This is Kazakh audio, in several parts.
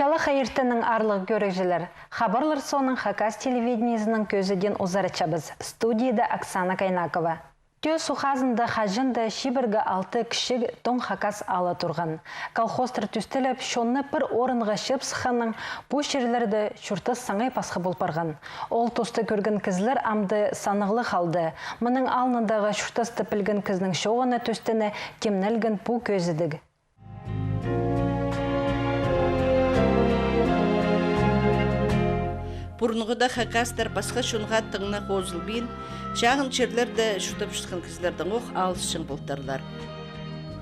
Ушалы хайыртының арлық көрекжілер. Хабарлар соның Хакас телевидениесінің көзіден ұзарычабыз. Студияда Оксана Кайнакова. Төс ұхазында хажында шибіргі 6 кіші тоң Хакас алы тұрған. Колхозтыр түстіліп, шонны бір орынға шып сыққанның бұл шерлерді шүрті саңай пасқы болпарған. Ол тосты көрген кізлер амды санығылы қалды. Мұның алнындағы шүртісті пілген кіздің шоғына төстіні темнелген бұл көзідіг. Бұрынғыда Хакастар басқа шунға тыңна қозылбейін, шағын черлерді шүтіп шыққан кізлердің оқ алыс болтарлар.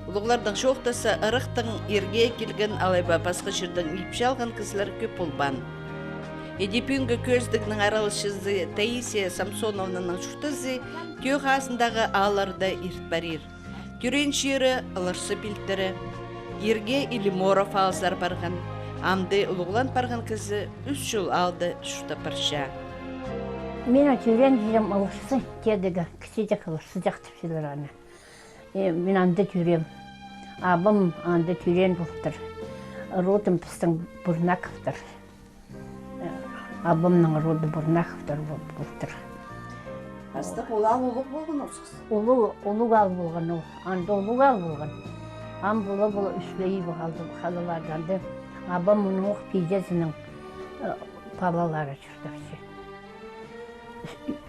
Ұлығылардың шоқтасы ырықтың ерге келген алайба басқа шердің ипші алған кізлер көп болбан. Едепүйінгі көздігінің аралышызы Таисия Самсоновнаның шүртізі түйі қасындағы аларды иртбарир. Түрен шері ылырсы білдірі, ерге Илиморов алызар барған. Амды ұлығылан барған кізі 3 жыл алды шүрті парша. Мен түрен жерім ұлырсы, дедігі кіседек ұлырсы жақтып селер аны. Мен анды түрем, абым анды түрен бұқтыр. Родым пістің Бұрнақовтыр. Абымның роды Бұрнақовтыр бұқтыр. Астық олал ұлық болған осыз? Ұлық ал болған ол, анды ұлық ал болған. Ам бұла үшлейі қалаларданды. Абам мұның оқ пейдезінің палалары жүрдірсе.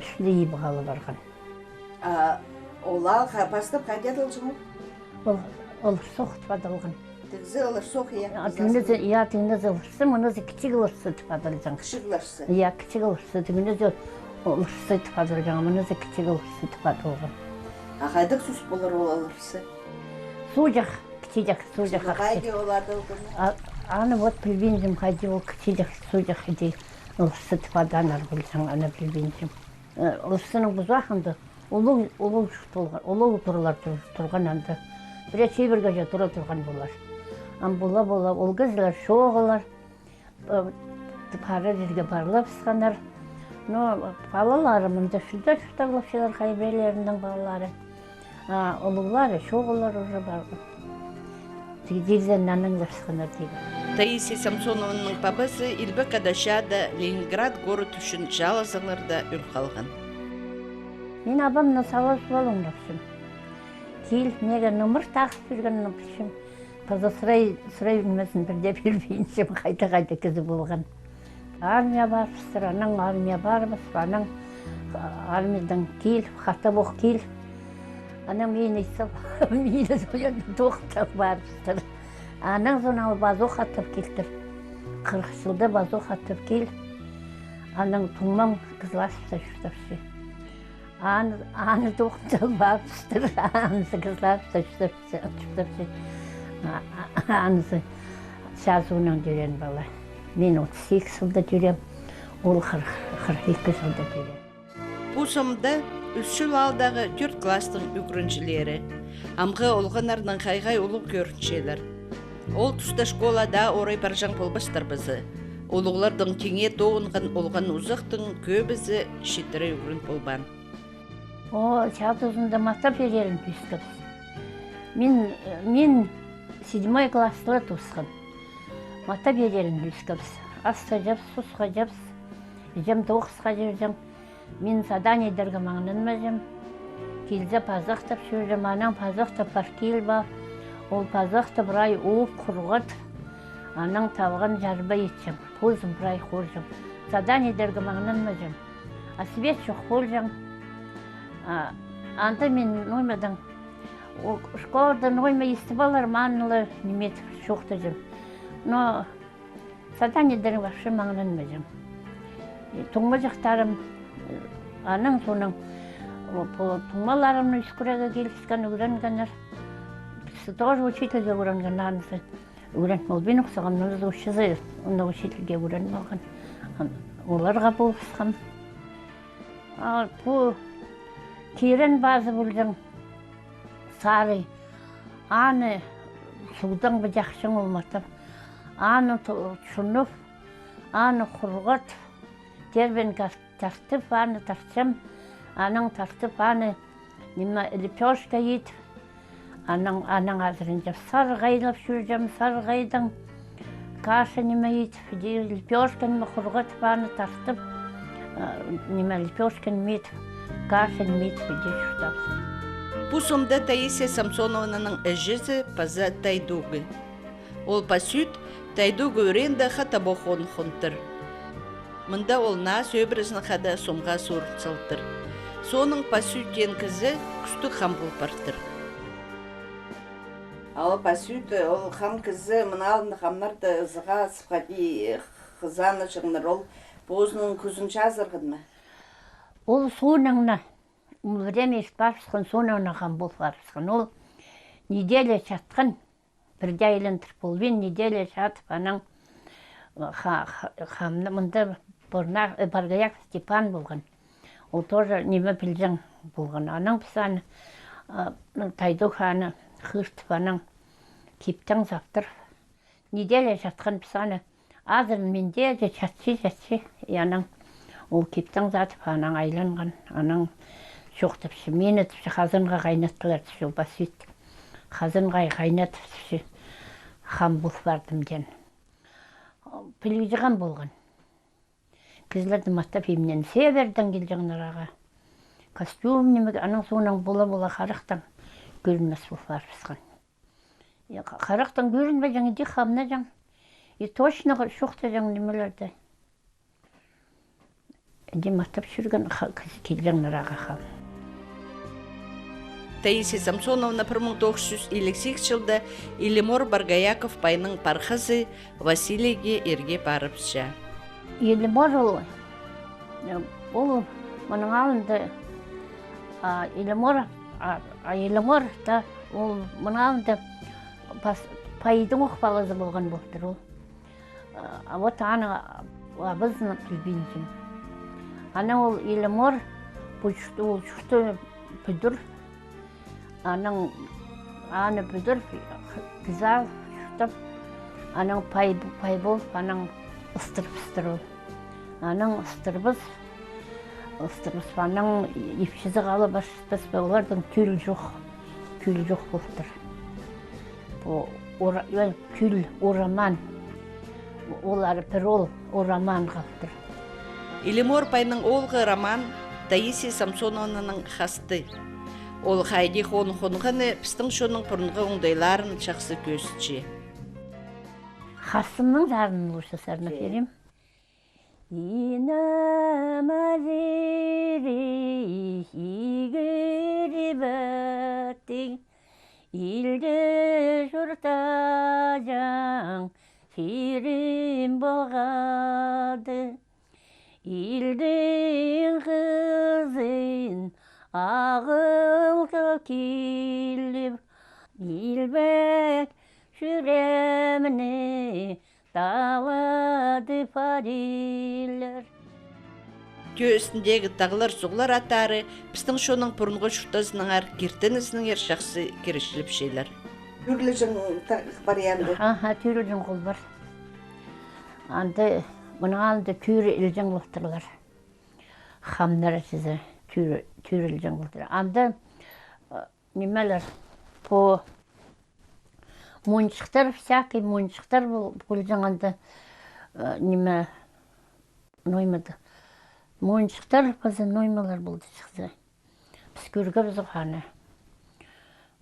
Үшлейі бұғалы барған. Олал бастып қайдет ұлжың? Олырсы оқ тұпадылған. Тігізі олырсы оқ, иә? Иә, тігінізі олырсы, мұнызы кічік олырсы тұпадылған. Кішік олырсы? Иә, кічік олырсы, тігінізі олырсы тұпадылған, мұнызы кічік олырсы тұпадылған. Қайдық сұс болыр ол олырсы? Су жақ, кічік су жақ. Қайде оларды олғаны? Аны вот білбеймін қайде ол кішік су жақ еді олырсы тұпаданар білсің, аны білбеймін. Олырсының бұз уақынды олық болған, олық тұрылар тұрған анды. Бір шебірге жа тұра тұрған болар. Ан бола, ол кезілер шоғылар, пары жерге барылап сықанар. Балаларымында шүлдер шелер қайбелерінің балалары. Олығылары, шоғылар уже барғы. Дегізден наныңдар сықанар дейді. Таисия Самсоновның папасы Илбі Кадашада Ленинград город үшін жалызыларда үл қалған. Мен абамны сауал болың напшым. Кейл неге нөмір тақып жүрген напшым. Таза сұрай білмесін бірде білбейіншім қайта кізі болған. Армия барпыстыр, аның армия бармыз, аның армиядан кейл, қата боқ кейл. Аның мені соянды тоқтап барпыстыр. Аның сонау базу қаттып келдір. 40 жылда базу қаттып кел. Аның тұңмам қызласыпса жүрдірсе. Аны тоқтап барпыстыр, анысы қызласыпса жүрдірсе. Анысы жазуынан жүрен бала. Мен 38 жылда жүрем, ол 42 жылда жүрем. Бұл сомда 3 жыл алдағы 4 кластың үкіріншілері. Амғы олғанардың қайғай ұлық көріншелер. Ол тұста школада орай баржан болбастар бізі. Олығылардың кеңе тоғынған олған ұзақтың көбізі шеттірі үгірін болбан. Шағыт ұзында мақтап берерін түскіп. Мен 7 класстылы тұсқын. Мақтап берерін түскіп. Асқа жапс, сұсқа жапс, жем тоғысқа жүржем. Мен заданиедерге маңнынма жем. Келзе пазақтап жүржем, анан пазақтап бар кел ба. Ол пазақты бірай оғып құрғат, анан табған жарба етшім, позым бірай қоржым. Заданиедерге маңнынма жем. Асвет жоқ қоржым. Анда мен ноймадан, школада нойма есті балар маңнылы немет жоқты жем. Но заданиедерге бақшы маңнынма жем. Тұңма жақтарым, аның соның, тұңмаларымны үскірегі келіскен үйренгенер. Тоже учительге үйренген анысы. Үйрен молбин ұқсаған, мұнызы үшізі, онда учительге үйрен болған. Оларға болғысқан. Бұл керен базы бұлдың сары. Аны судан бір жақшың олматып. Аны тұнып, аны құрғат. Тербен тартып, аны тартсам. Аның тартып, аны лепешка етіп. Аның азырын жап сарғайлап жүржем, сарғайдың каша неме етіп, лепешка неме құрғат баны тартып, неме лепешка неме етіп, каша неме етіп, шүтапсы. Бу сомда Таисия Самсоновнаның әжесі паза Тайдуғы. Ол пасүйт Тайдуғы өренді хатабохон хонтыр. Мында ол нас өбірізін қада сомға сұрт салтыр. Соның пасүйттен кізі күсті хам бұл партыр. Ал пасүйт ол хам кізі мұналында хамнарды ызыға сыпқади қызаны шығыныр. Ол бозының күзін жазырғын ма? Ол соныңна. Время испарсқан соныңна хам бұл парсқан. Ол неделя чатқан. Бірде айлантыр болбен неделя жатып, аның хамны мұнда Баргаяк Степан болған. Ол тоже неме білжің болған. Аның пісаны Тайдуқ аны қыртып, аның кептің заптыр. Неделя жатқан пісаны азыр менде де жатсы. Аның ол кептің затып, аның айланған. Аның жоқтыпшы. Мені түпші қазынға қайнаттылар түші басыйт. Қазынға қайнатып хам бұл бардым ден. Пілгіжіған болған. Кізлерді мастап емнен северден келжіған араға. Костюм немеге аның соның бола-бола қарықтан көрінмес бұл барбысқан. Қарықтан көрінбе жаңы де хамна жаң. Точно шоқты жаң немелерді. Де мастап жүрген келжіған араға хам. Таисия Самсоновна 1958 жылда Илимор Баргаяков пайның пархазы Василийге ерге барыпша. Илимор ол мұның алынды Илимор да ол мұның алынды пайдың оқпалызы болған болдыр ол. Вот аны абызын білбейінсін. Ана ол Илимор бұл жүшті бүдір. Аның аны бүдір гізал шүтіп, аның пай болып, аның ұстырып. Аның ұстырбыз, аның епшізі қалы башыспыз, олардың күл жоқ болдыр. Күл, ораман, олары бір ораман қалдыр. Илимор пайның олғы роман Таисия Самсоновнаның хасты. Ол хайди хон-хонғаны пістің шоның пұрынғы оңдайларын чақсы көсітші. Хасымның жарының ұшы сарына берем. Инамазири игері бәттің, илді жұртажаң сирім болғады. Илдің қызын ағылғы келіп, илбәк жүреміне далады парилер. Көсіндегі тағылар соғылар атары, пістің шоның бұрынғы шүртазының ар кертінізінің ер шақсы керішіліп шейлер. Түрлі жың бар янды? Түрлі жың қол бар. Анды, мұның алында түрі үлжің бұқтырлар. Хамнары сізі. Түрілген бұлдыр. Анда немелер по мұншықтар, всякий мұншықтар бұлжың анда неме ноймады. Мұншықтар базы ноймалар бұлды шықсы. Біз көргі біз ұқаны.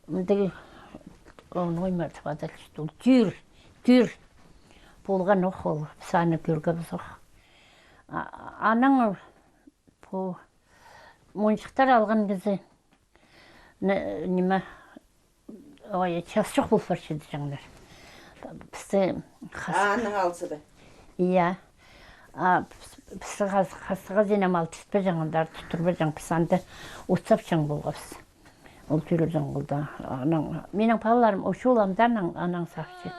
Мұндағы ноймады бадыр. Түр болған оқ ол. Саны көргі біз ұқ. Аның по Мұншықтар алған кезі неме час жоқ бұл фаршеді жаңдар. Аның алсы бі? Иә. Пісі қасыға зенем алтыспы жаңдар тұтырбы жаң пісанды ұтсап жаң болғапсы. Ол түрі жаң болда. Менің палаларым ұшуламдан анаң сақшы.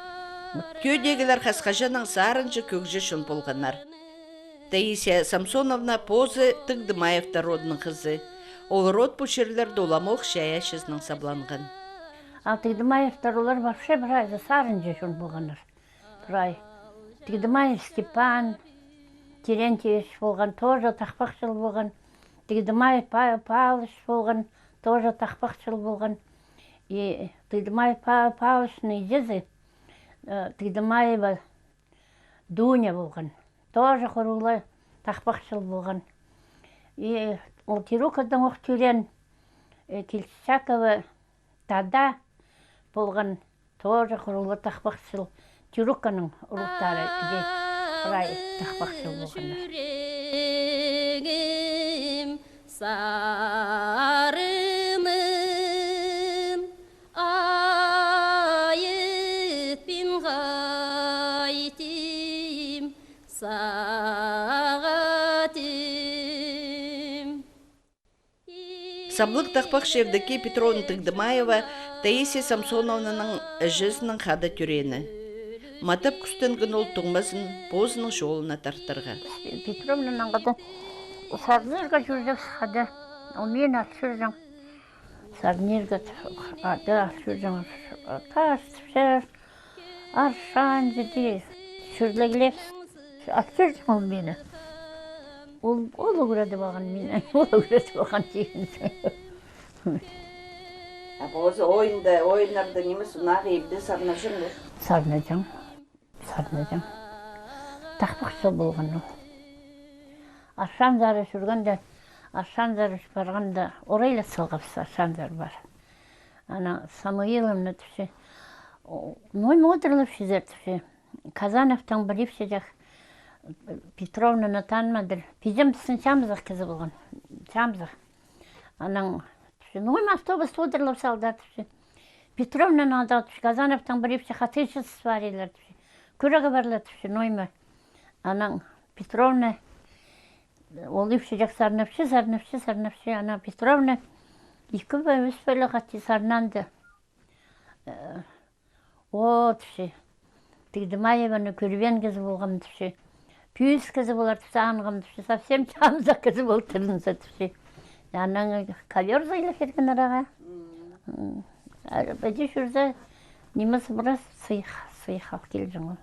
Көдегілер қасқажаның сарынжы көкжі шын болғанар. Таисия Самсоновна позы Тыгдымаевта родның қызы. Ол род бұшерлер доламоқ шаяшызның сабланған. Тыгдымаевтар олар вообще бір айда сарынжы шын болғанар. Бір ай. Тыгдымаев Степан, Терентьевич болған, тоже тақпақшыл болған. Тыгдымаев Павлович болған, тоже тақпақшыл болған. Тыгдымаев Павловичның жезі Тыгдымаева Дуня болған. Тоже құрулы тақпақшыл болған. Ол Тирукадан оқтүрен Келсакова тада болған тоже құрулы тақпақшыл. Тируканың ұрықтары де рай тақпақшыл болғандар. Sarımın ayıp bin gaytim sağatim. Саблык тақпақ Шевдаке Петровна Тыгдымаева Таисия Самсоновнаның жүзінің қады түрені. Матап күстенген ол тұңмасын позының жолына тартырға. Петровнаның қады Сарнирға жүрдік қады. Ол мен атшырдың. Сарнирға ады атшырдың. Тас, шер, аршан жеде. Сүрлегілеп атшырдың ол мені. Ол өгіреді баған мені. Ол өгіреді баған дейін. Осы ойынларды немес ұнағы ебді сарнажың бұл? Сарнажың. Тақпақшы болған ол. Аршан зары жүргенде, аршан зары барғанда, орайлы салғапсы аршан зары бар. Ана Самуиловна түші, ной модырлып шезер түші. Казановтан біліп шедек Петровнаны танымадыр. Пизем түсін шамызық кезі болған. Шамызық. Анаң түші, ной автобус одырлып салдар түші. Петровнаны ада түші, Казановтан біліп ше қатышыз сварилар түші. Көрігі барлар түші, нойма. Анаң Петровна ол ипшежек сарнапшы, ана Петровна екі өз бөлі қатты сарнанды. О, түші, Тыгдымаеваны көрбен кезі болғам түші, пүйіс кезі болар түші аңғам түші, совсем чамзақ кезі бол тұрынса түші. Анаң ковер зайлы керген араға. Бәде жүрді, неміз бұрас сыйқал келжің ол.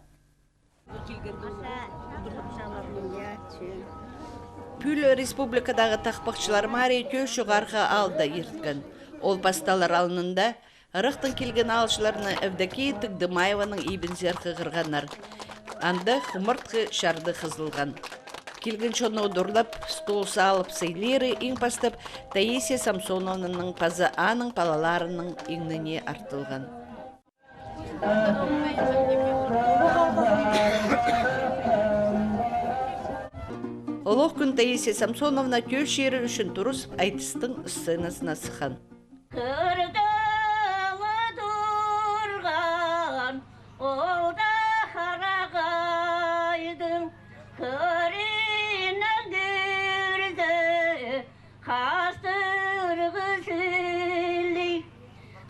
Пүл республикадағы тақпақшылар Мария көш жоғарға алда ерткен. Ол басталар алынында ырықтың келген алшыларына Евдокия Тыгдымаеваның ибінзер қығырғанар. Анда құмыртқы шарды қызылған. Келген шоны ұдырлап, стол салып сейлері ең бастап Таисия Самсоновнаның пазы аның палаларының еңніне артылған. Олық күн Таисия Самсоновна көл шері үшін тұрыс айтыстың сценасына сықан. Кырдалы тұрған, олда қарағайдың, көрінен көрді, қастырғы сүлі,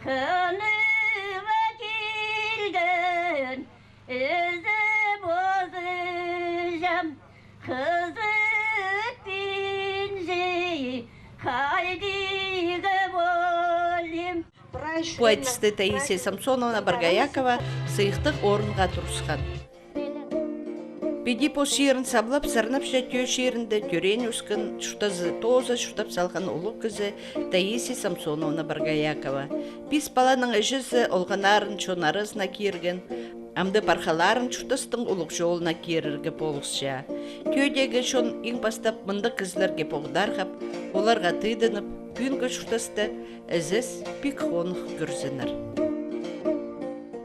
қыныва келген, өзі бозы жам, қызы Поэтисті Таисия Самсоновна Баргаякова сыйықтық орынға тұрысқан. Педи по шерін саблап, сарнапша тө шерінді түрен өскен шутазы тоза шутап салған ұлық кізі Таисия Самсоновна Баргаякова. Пис баланың әжізі олғанарын чонарызына керген, амды пархаларын шутастың ұлық жолына керірге болықша. Төдегі шон ең бастап мұнды кізлерге поғдарғап, оларға тыйдынып, күнгі шутасты әзіз пик қонық көрзінір.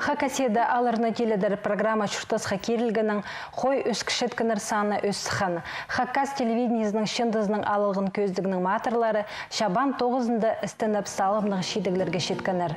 Хакасида алырны теледер программа шуртасқа керілгінің қой өскішеткінір саны өссіған. Хакас телевидениесінің шындызының алылғын көздігінің матырлары шабан 9-ында істініп салымның шидіглерге шеткінір.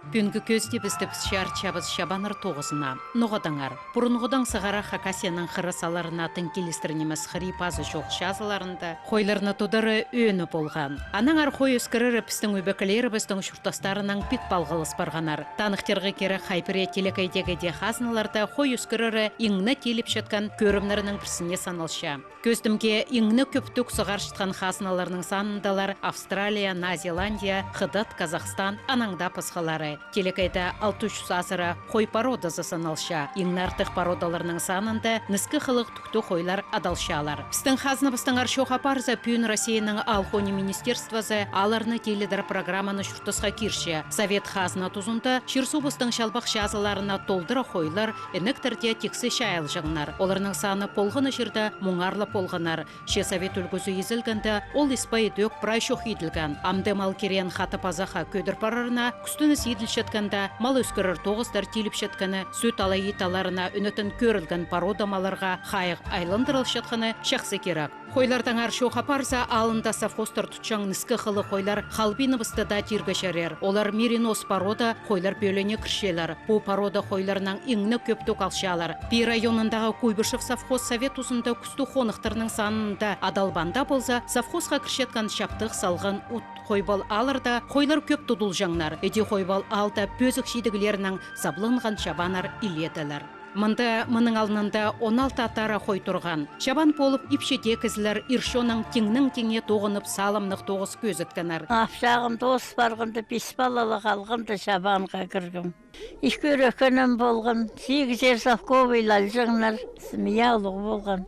Пүнгі көзде біздіп шабыз шабаныр 9-ына. Ноғадаңар, бұрынғыдан сығара Хакасияның қырысаларына тың келістірінеміз қырипазы жоқ жазыларында қойларына тұдары өні болған. Анаңар қой өскірірі пістің өбекілері біздің шұртастарының пит балғылыс барғанар. Танықтерге кері қайпіре телекайдегі де қазыналарда қой өскірірі еңні теліп шеткен көрімнерінің пірсіне саналша. Көздімге еңні көптік сұғар шытқан қазыналарының санындалар Австралия, Нозеландия, Қыдат, Казахстан, анаңда пысқалары. Телекайда 600 асыра қой пародасы саналша. Ең артық пародаларының санында ніскі қылық түкті қойлар адалшалар. Біздің қазны біздің аршоға парза пүйін Россияның алхони министерствосы аларны теледір программаны шүртісқа кирше. Совет қазына тұзында шырсу біздің шалбақ жазыларына толдыра қойлар әніктерде тексі шайыл жыңнар. Оларның саны полғыны жерді мұңарлы полғынар. Ше совет үлгізі езілгенді ол іспай дөк прай шоқ еділген. Амды мал керен хаты пазаға көдір парарына күстіні сейділ шеткенді мал өскірір тоғыздар теліп шеткені сөт алай еталарына үнетін көрілген пародамаларға қайық айлындырыл шеткені шақсы керек. Қойлардан аршоға парза алында совхозтар тұтшаң ніскі қылы қойлар қалбины бұстыда тиргі шәрер. Олар меринос парода қойлар бөлене кіршелер. Бұл парода қойларынан еңні көптік алшалар. Би районындағы Куйбышев совхоз совет ұзында күсті қонықтарының санында адалбанда болса, совхозға кіршеткен шаптық салған ұт қойбал алырда қойлар көп тұдыл жаңнар. Эди қойбал алда пөзік шидігілерінің саблынған шабанар илетілер. Мында мұның алынында 16 атара қой тұрған. Шабан болып ипшеде кізілер иршоның теңнің-теңе тоғынып салымнық тоғыз көз еткенер. Афшағым дос барғынды 5 балалы қалғынды шабанға кіргім. Ишкөр өкінім болған, 8 жер совковыйлар жыңнар, смиялығы болған.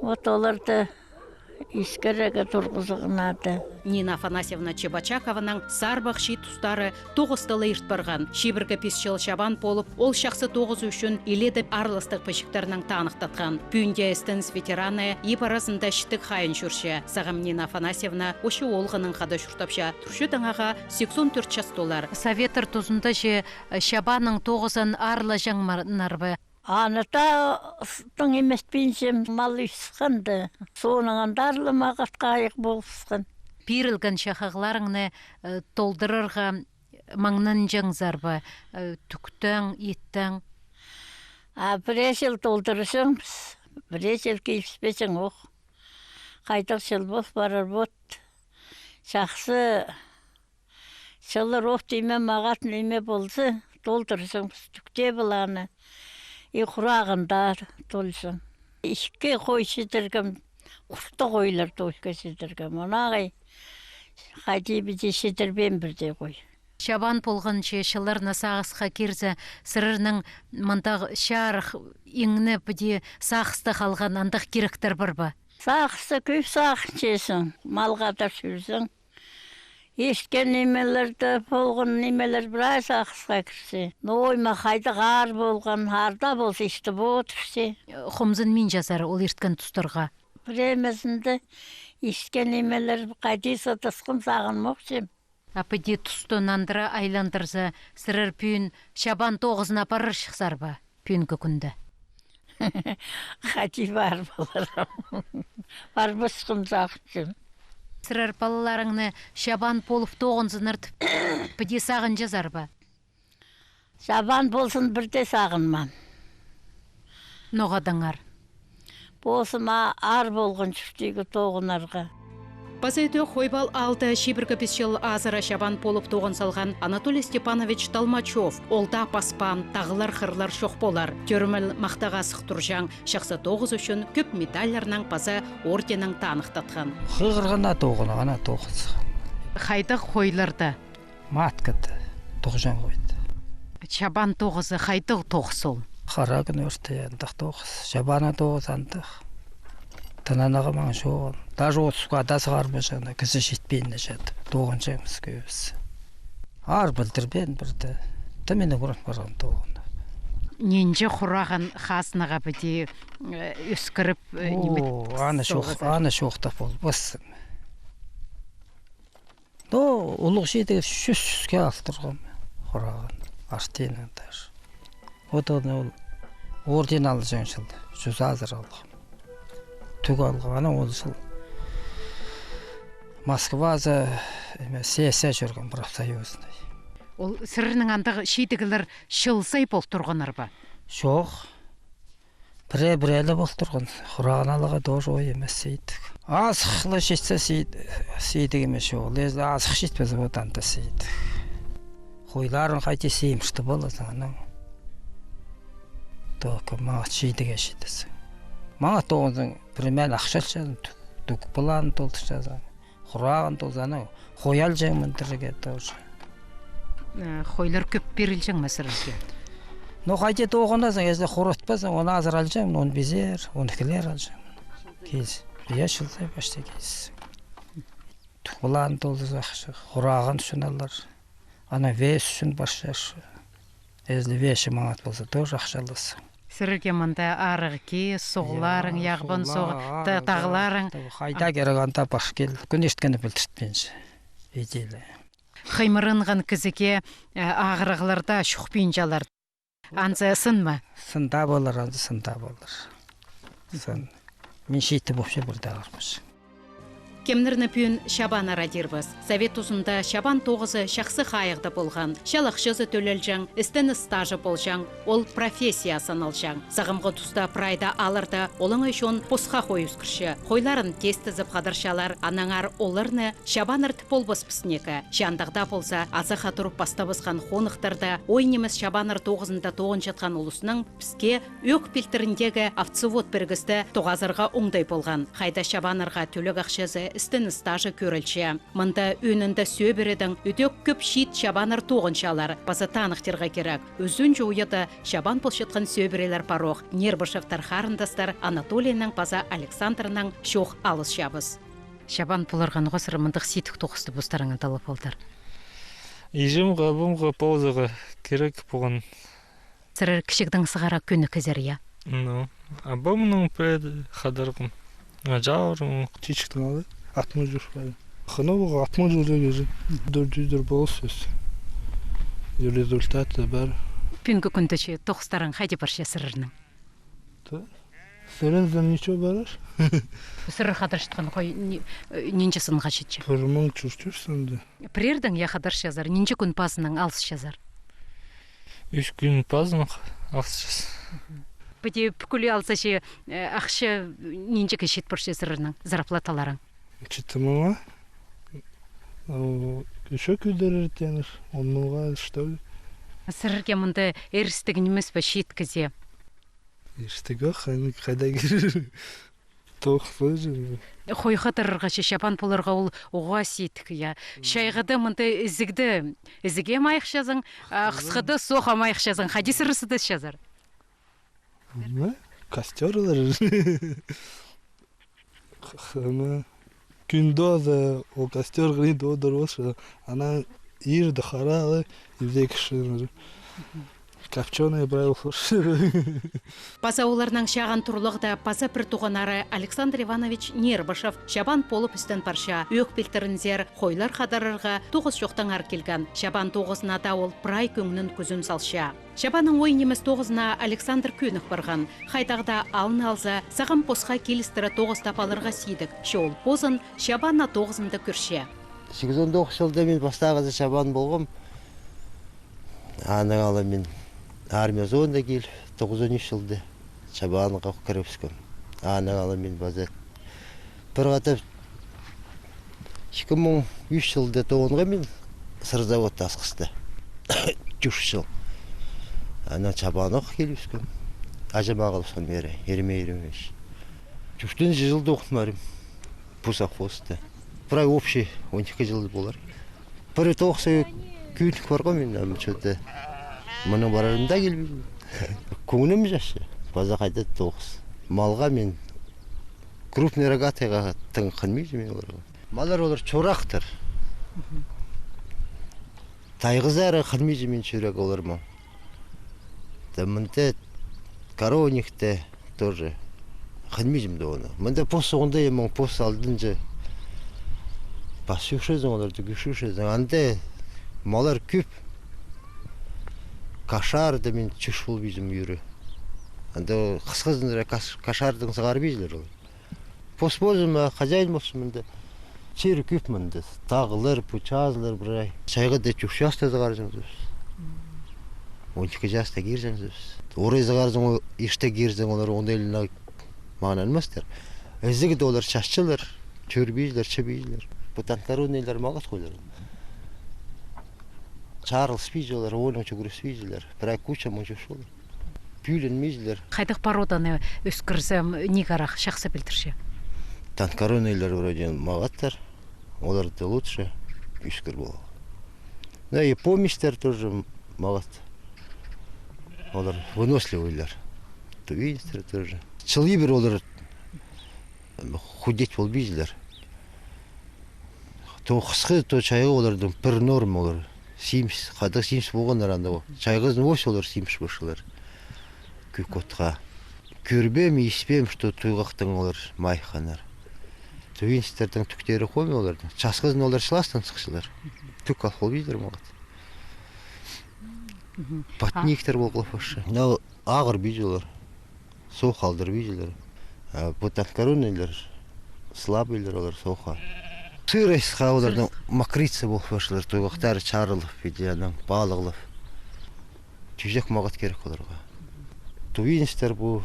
Вот оларды искерегі тұрғызығынады. Нина Афанасьевна Чебачакованың сарбақ ши тұстары тоғыстылы ирт барған. Шибіргі песшіл шабан болып, ол шақсы тоғыз үшін еледіп арлыстық пешіктерінің танықтатқан. Пүйінде әстіңіз ветераны еп арасында шітік хайын жүрше. Сағам Нина Афанасьевна ошы олғының қада жүртапша. Тұршы даңаға 84 час доллар. Советр тұзында же шабаның тоғызын арлы жаңмарнарбы. Аныта тың емес пенсем мал үйсіқынды. Соның андарлы мағат қайық болсықын. Пирілген шақағыларыңны толдырырға маңнан жаңзарбы, түктің, еттің? Бірер жыл толдырышыңыз, бірер жыл кейіпспесің оқ. Қайтық жыл бол барыр бот. Шақсы жылыр оқ дейме мағат неме болсы, толдырышыңыз түкте бұланы. Құрағындар толсын. Ішке қой шетіргім, құртты қойлар толқа шетіргім. Онағай қайты біде шетірбен бірде қой. Шабан болған шешілер насағысқа керзі сырырның мандақ шарық еңіні біде сақысты қалған андық керектер бір ба? Сақысты көп сақын шесің, малғадар сүрсің. Ешкен немелерді болған немелер бірай сақысқа кірсе. Ойма қайды ғар болған, ғарда болса ішті бұтырсе. Құмзын мен жазар ол ерткен тұстарға? Біремезінде ешкен немелер қайды сатысқын сағын мұқсем. Апыде тұсты нандыра айландырзы сырыр пүйін шабан тоғызына барыр шықсар ба пүйінгі күнді? Қайды бар боларым. Бар бұсқын сақын. Сырыр балаларыңны шабан болып тоғынзын ұртып, біде сағын жазар ба? Шабан болсын бірде сағынман. Ноғадыңар? Болсыма ар болғын шүртегі тоғынарға. Пазайты қойбал алты шибіргі песшіл азыра шабан болып тоғын салған Анатолий Степанович Толмачев. Олда паспан, тағылар қырлар шоқ болар. Төріміл мақтаға сықтыржаң, шақсы тоғыз үшін көп медалярның паза орденің танықтатқан. Қығырғана тоғына, ғана тоғыз. Қайдық қойларды? Маткады, тоғжан қойды. Шабан тоғызы қайдық тоғыз ол? Қара күн өрті ендіқ тоғыз. Шабана тоғыз андық. Тананаға маң шоғын. Даже отсуға адасы қарбашаны кісі жетпейінне жады. Тоғын жайымыз көбіз. Ар білдірбен бірді. Тәмені көрін барған тоғын. Ненже құраған қасынаға біде өскіріп немет? Аны шоқтап ол басым. Ұлық жейдегі сүске алтырғым құраған. Аштейнен дәр. Отығын ол орден алды жаң жылды. Жүз азыр алғым. Түк алғаны ол жыл Москвазы сәсе жүрген бірақ союзында. Ол сырының андығы шейдігілер шылсай бол тұрғанар ба? Жоқ. Бірі-бірәлі бол тұрған. Құраған алыға дож ой емес сейдік. Азықлы жетсе сейдік емес ол. Азық жетпез одан да сейдік. Қойларын қайте сеймішті боласың. Тоқы мағат шейдіге шейдесің. Маңа тоғыздың бірімен ақшал жазын, түк бұланы толтыр жазын, құрағын толзаны, қоял жаймын түріге тоғы. хойлар көп берілжің мәсірілге. Но қайтет оғынасың, езде құратпасың, оны азыр алжам, оны безер, оны кілер алжам. Кез, яшылдай башта кез. Тұқылан толды зақшы, құрағын үшін алар. Ана вес үшін башашы. Езді веші маңат болса, тоже ақшалысы. Сірге мұнда арығы ке, соғыларың, яғбын соғы, тағыларың. Қайда керағанда баш кел, күн ешткені білтіртпенші. Еделі. Қаймырынған кізіге ағырығыларда шұқпейін жалар. Анзы сын ма? Сында болар, анзы сында болар. Сын. Мен шейті бопшы бірді ағырмыш. Кемнірні пүйін Шабан арадирбіз. Совет ұзында Шабан тоғызы шақсы қайықты болған. Шалақшызы төлелжің, істіні стажы болжың, ол профессия саналжың. Сағымғы тұста прайда алырды, олың өшін посқа қой үскірші. Қойларын тестізіп қадыршалар, анаңар олырны Шабан ұрты болбыз піснекі. Жандағда болса, азы қатырып бастабызған қонықтарды, ойнеміз Шабан ұрты тоғызында тоғын жатқан ұлысының піске өк пілтіріндегі автовод біргісті тоғазырға оңдай болған. Қайда Шабан ұрға төлік ақшызы істіні стажы көрілші. Мұнда өнінді сөбіредің өтек көп шит Шабаныр тоғыншалар. Базы танықтырға керек. Өзін жойыды Шабан бұлшытқан сөбірелер пароқ. Нербышықтар қарындастар Анатолийның база Александрның шоқ алыс шабыз. Шабан бұлырған ғосыры мұндық сетік тоқысты бұстарыңын талап олдар. Ежімға, бұмға, паузаға керек болған. Сырыр кішігдің сығара көні кізер, я? Абамның пред қадарғым. Жауырым, чичіктің алы. 60 жүршпайды. Қынауға 60 жүрегі 400 болсыз. Результаты бар. Пүнгі күндіші тоқыстарын қайды баршы сырырның? Сырырдан ничего бараш? Сырыр қадыршытқан қой ненчесін қашетші? 1400 сынды. Прердің я қадыршы ненче күн пасының алыс жазар? 3 күн пасының алыс жаз. Бұде бүкілі алсашы ақшы ненче кешет баршы сырырның зарплаталарың? 4 мыңға. Еще күдерер тенір. 10 мыңға что ли? Сырырге мұнда әрістігін емес бі шеткізе? Ерістігі қайда керер? Тоқпы жүрі. Қой қатырырға Шабан полырға ол оға сетік, я. Шайғыды мұнда ізіге майық жазың, қысқыды соға майық жазың, қади сырысыды жазар? Костерлар. Күндоз о костер ғын додыр ошы. Ана ерді қаралы, евдей кіші. Копченый брал фурши. Паза оларның шаған тұрлығда паза бір туғанары Александр Иванович Нербышев Шабан полып үстен парша өк білтірінзер қойлар қадарырға тоғыз жоқтан ар келген. Шабан тоғызына да ол прай көңнің күзін салша. Шабаның ойнеміз тоғызына Александр Көнік барған. Қайдағда алын алза сағым посқа келістірі тоғыз тапалырға сейдік. Шол позын Шабанна тоғызында күрше. 89 жылда мен бастағызы Шабан болғым. Аның алы мен армия зонда кел, 93 жылда Шабанға кіріп үскім. Аның алы мен базет. Бір қатып 2003 жылда тоғынға мен сырзавод асқысты. 3 жыл. Ана Шабанға келіп үскім. Ажыма қалып сон бері, ерме-ермеш. 3 жылда оқытмарым. Пусақфосты. Бірақ общий 12 жылды болар. Бір тоқсы күйінік бар ғой мен, что-то мұның барарымда келбейді. Көңінім жашы, база қайда тоқыс. Малға мен крупный рогатайға тың қылмейді мен оларға. Малар олар чорақтыр. Тайғызары қылмейді мен чөрек олар ма. Мұнда короникті тоже қылмейдім де оны. Мұнда пос соғында емің пос алдынжы басушызың оларды күшушызың. Анда малар көп. Кашарды мен чүш бол бейзім үйірі. Анда қысқызындыра кашардың сығар бейзілер олар. Пос болзым, қажайын болсын мұнда. Чері көп мұнда. Тағылыр, пұчазылыр бірай. Шайға да чүш жаста зығар жыңыз. 12 жаста кер жыңыз. Орай зығар жың, ешті кер жың олар ондайлына мағынанмастыр. Әзігі де олар шашчылыр, чөр бейзілер, чы бейзілер. Бұтантлар ондайлар мағыз қойлар. Чарлс бейзілер, оның чүгіріс бейзілер. Бірақ көча мұнчы шолыр. Пүйлін мейзілер. Қайдық пароданы өскірзім негарақ шақсы білдірші? Танкаронайлар вроде мағаттар. Олар да лучше үскір болу. Да и поместер тоже мағат. Олар выносливыйлар. Тувинстер тоже. Чылы бір олар худеть бол бейділер. То қысқы, то чайғы олардың бір норм олар. Симс, қадық симс болғандар анда ол. Чайғыздың ось олар симс башылар. Көкотқа. Көрбем, еспем, что туйғақтың олар майқанар. Тувинстердің түктері қоймай олардың. Часқыздың олар шыластан сықшылар. Түк алқол бейділер мағат. Патниктер болғылы фашы. Ағыр бейділер. Соқ алдыр бейділер. Бутанкарунайлар, слабыйлар олар соқа. Сырайсқа олардың макрица болып башылар. Туйғақтары чарылып бейділердің, балығылып. Түйзек мағат керек оларға. Тувинстер бұл,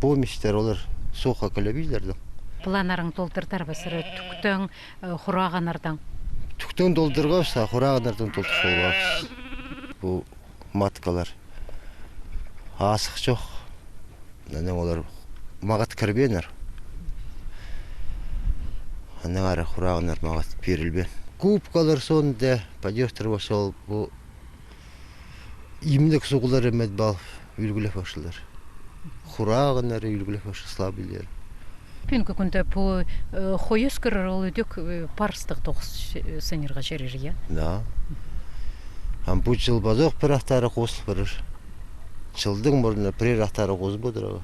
поместер олар соқа көлі бейділердің. Планарың толтырдар басыры түктің құрағанардан. Түктің толтырғапса, құрағанардан толтырғапс. Бұл маткалар. Асық жоқ. Олар мағат кірбенер. Анның ары құрағанар мағат перілбен. Кубкалар сонда, падеқтір башыл, бұл имдік суғылар әмет бал үлгілі башылар. Құрағанар үлгілі башыл слабылер. Пүнкі күнді бұл қойыз көрір ол өдек парыстық тоғыз сынырға жерер, я? Да. Бұл жыл базоқ бір ақтары қосыл бірір. Жылдың бұрына бір ақтары қозы бұдыр.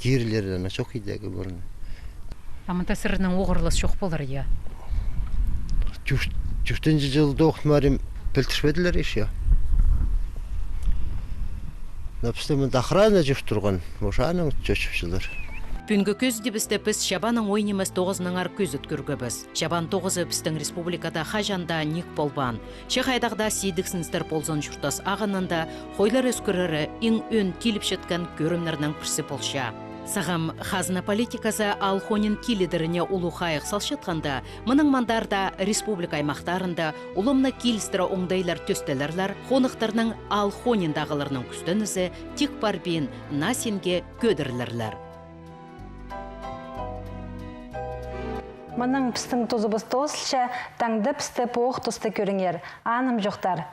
Кирлерден çok идегі бұрына. Амында сырының оғырлас жоқ болар, я? Жүштінші жылды оқытмарым білтішпеділер еш, я. Напістемін охрана жүш тұрған, мұшаның чөшіп жылыр. Пүнгі көзді бізді біз Шабаның ойнемес 9-ның ар көз өткіргі біз. Шабан 9-ы біздің республикада қажанда ник болбан. Шеқайдағда сейдіксіністер болзон жұртас ағынында қойлар өскірірі ең өн келіп жеткен көрімнерінің пірсі болша. Сағам қазына политикасы алхонин килидеріне ұлу қайық салшытқанда, мұның мандарда республика аймақтарында ұлымны келістірі оңдайлар төстелерлер қонықтарының алхониндағыларының күстінізі тек барбен насенге көдірлерлер. Мұның пістің тұзы бұсты осылша, таңды пісті поқ тұсты көріңер. Аным жоқтар.